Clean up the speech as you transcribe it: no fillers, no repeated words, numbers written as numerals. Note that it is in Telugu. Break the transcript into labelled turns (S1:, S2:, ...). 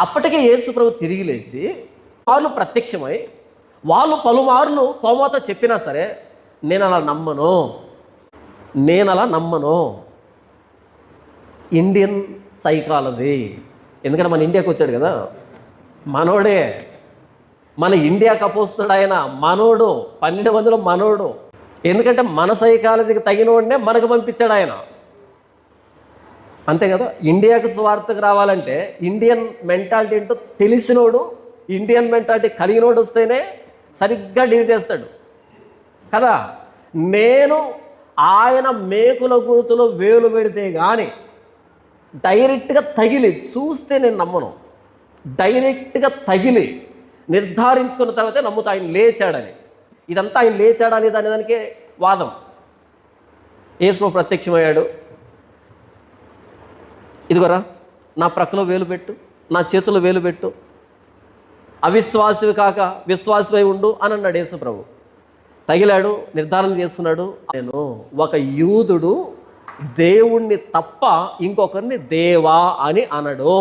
S1: అప్పటికే యేసు ప్రభు తిరిగి లేచి వాళ్ళు ప్రత్యక్షమై వాళ్ళు పలుమార్లు తోమాతో చెప్పినా సరే నేను అలా నమ్మను. ఇండియన్ సైకాలజీ, ఎందుకంటే మన ఇండియాకి వచ్చాడు కదా, మనోడే, మన ఇండియాకి అపోస్తున్నాడు ఆయన, మనోడు, 12 మందిలో మనోడు. ఎందుకంటే మన సైకాలజీకి తగినోడినే మనకు పంపించాడు ఆయన, అంతే కదా. ఇండియాకు స్వార్థకు రావాలంటే ఇండియన్ మెంటాలిటీ ఏంటో తెలిసినోడు, ఇండియన్ మెంటాలిటీ కలిగినోడు వస్తేనే సరిగ్గా డీల్ చేస్తాడు కదా. నేను ఆయన మేకుల గుర్తులో వేలు పెడితే కానీ డైరెక్ట్గా తగిలి చూస్తే నేను నమ్మను. డైరెక్ట్గా తగిలి నిర్ధారించుకున్న తర్వాతే నమ్ముతా ఆయన లేచాడని. ఇదంతా ఆయన లేచాడా లేదా అనే దానికే వాదం. యేసు ప్రత్యక్షమయ్యాడు, ఇదిగోరా నా ప్రక్కలో వేలు పెట్టు, నా చేతిలో వేలు పెట్టు, అవిశ్వాసివి కాక విశ్వాసమై ఉండు అని అన్నాడు యేసు ప్రభు. తగిలాడు, నిర్ధారణ చేస్తున్నాడు. నేను ఒక యూదుడు దేవుణ్ణి తప్ప ఇంకొకరిని దేవా అని అనడు.